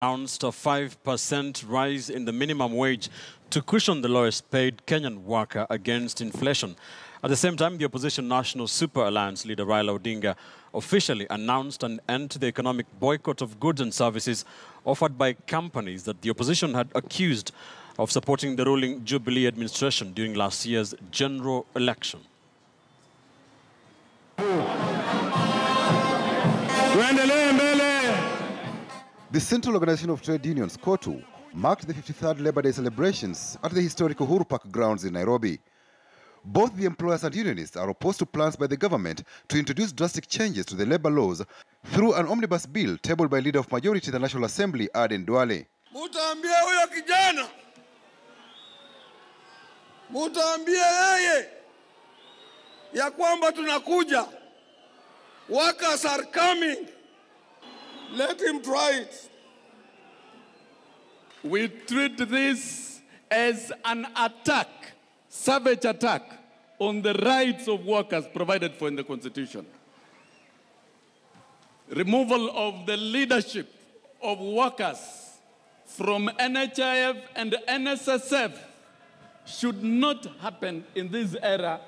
announced a 5% rise in the minimum wage to cushion the lowest paid Kenyan worker against inflation. At the same time, the opposition National Super Alliance leader Raila Odinga officially announced an end to the economic boycott of goods and services offered by companies that the opposition had accused of supporting the ruling Jubilee administration during last year's general election. The Central Organization of Trade Unions, COTU, marked the 53rd Labour Day celebrations at the historic Uhuru Park grounds in Nairobi. Both the employers and unionists are opposed to plans by the government to introduce drastic changes to the labour laws through an omnibus bill tabled by Leader of Majority in the National Assembly, Aden Duale. Mutaambie huyo kijana, mutaambie yeye ya kwamba tunakuja. Workers are coming. Let him try it. We treat this as an attack, savage attack on the rights of workers provided for in the Constitution. Removal of the leadership of workers from NHIF and NSSF should not happen in this era.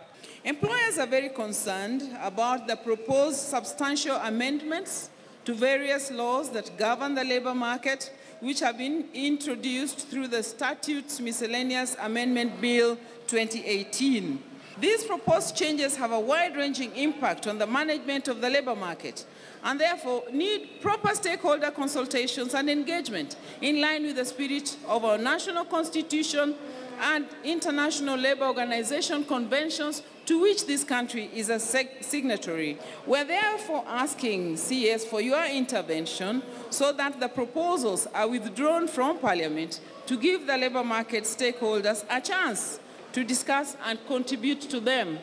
Employers are very concerned about the proposed substantial amendments to various laws that govern the labor market, which have been introduced through the Statutes Miscellaneous Amendment Bill 2018. These proposed changes have a wide-ranging impact on the management of the labor market and therefore need proper stakeholder consultations and engagement in line with the spirit of our national constitution and international labor organization conventions to which this country is a signatory. We're therefore asking CS for your intervention so that the proposals are withdrawn from Parliament to give the labor market stakeholders a chance to discuss and contribute to them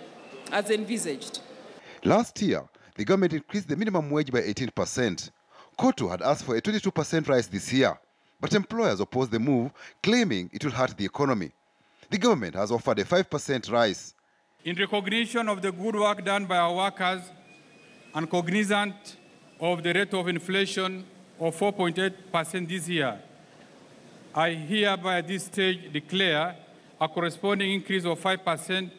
as envisaged. Last year, the government increased the minimum wage by 18%. COTU had asked for a 22% rise this year, but employers opposed the move, claiming it will hurt the economy. The government has offered a 5% rise. In recognition of the good work done by our workers and cognizant of the rate of inflation of 4.8% this year, I hereby at this stage declare a corresponding increase of 5%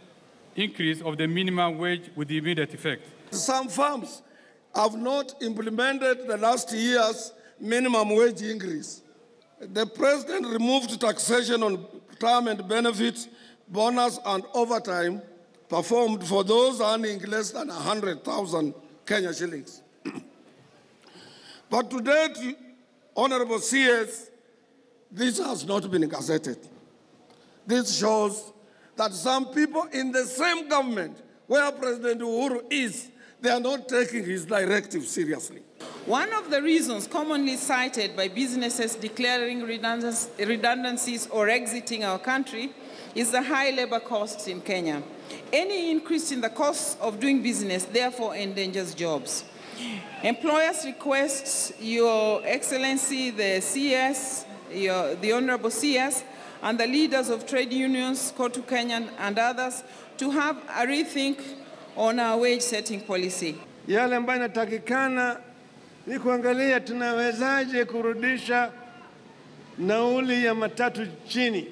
increase of the minimum wage with immediate effect. Some firms have not implemented the last year's minimum wage increase. The president removed taxation on retirement benefits, bonus and overtime performed for those earning less than 100,000 Kenya shillings. But to date, Honorable CS, this has not been gazetted. This shows that some people in the same government where President Uhuru is, they are not taking his directive seriously. One of the reasons commonly cited by businesses declaring redundancies or exiting our country is the high labor costs in Kenya. Any increase in the cost of doing business therefore endangers jobs. Employers request Your Excellency, the CS, the Honorable CS, and the leaders of trade unions, COTU Kenyan and others, to have a rethink on our wage setting policy. Yale ambayo inatakikana ni kuangalia tunawezaje kurudisha nauli ya matatu chini.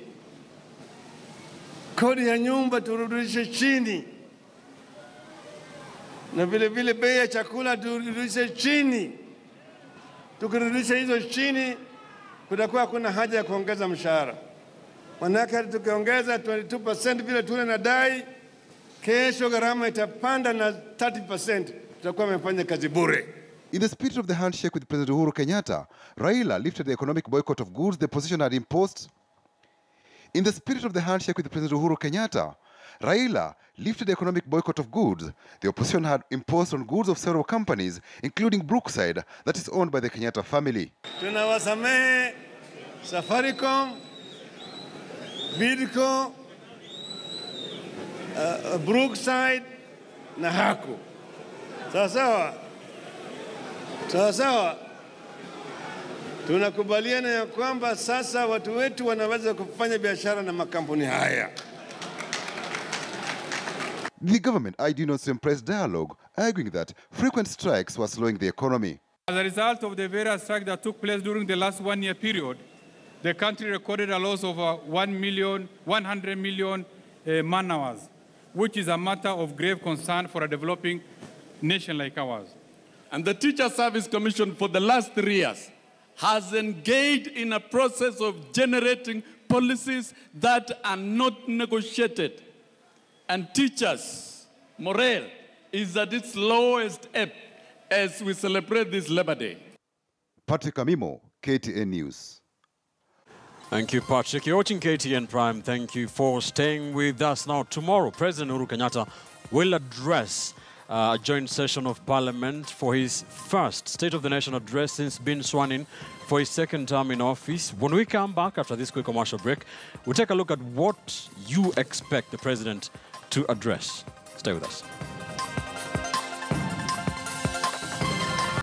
Kodi ya nyumba turudishe chini. Na vile vile bei ya chakula turudishe chini. Tukirudisha hizo chini, kutakuwa hakuna haja ya kuongeza mshahara. Manake tukiongeza 22% vile tunadai, kesho gharama itapanda na 30%. Tutakuwa tumefanya kazi bure. In the spirit of the handshake with President Uhuru Kenyatta, Raila lifted the economic boycott of goods the opposition had imposed. In the spirit of the handshake with President Uhuru Kenyatta, Raila lifted the economic boycott of goods the opposition had imposed on goods of several companies, including Brookside, that is owned by the Kenyatta family. Tunawasamehe Safaricom, Bidco, Brookside na Haku. Sawa sawa. Tunakubaliana ya kwamba sasa watu wetu wanaweza kufanya biashara na makampuni haya. The government urged unions to embrace dialogue, arguing that frequent strikes were slowing the economy. As a result of the various strikes that took place during the last one-year period, the country recorded a loss of 100 million man-hours, which is a matter of grave concern for a developing nation like ours. And the Teacher Service Commission for the last 3 years has engaged in a process of generating policies that are not negotiated. And teachers' morale is at its lowest ebb as we celebrate this Labor Day. Patrick Amimo, KTN News. Thank you, Patrick. You're watching KTN Prime. Thank you for staying with us. Now, tomorrow, President Uhuru Kenyatta will address a joint session of Parliament for his first State of the Nation address since being sworn in for his second term in office. When we come back after this quick commercial break, we'll take a look at what you expect the President to address. Stay with us.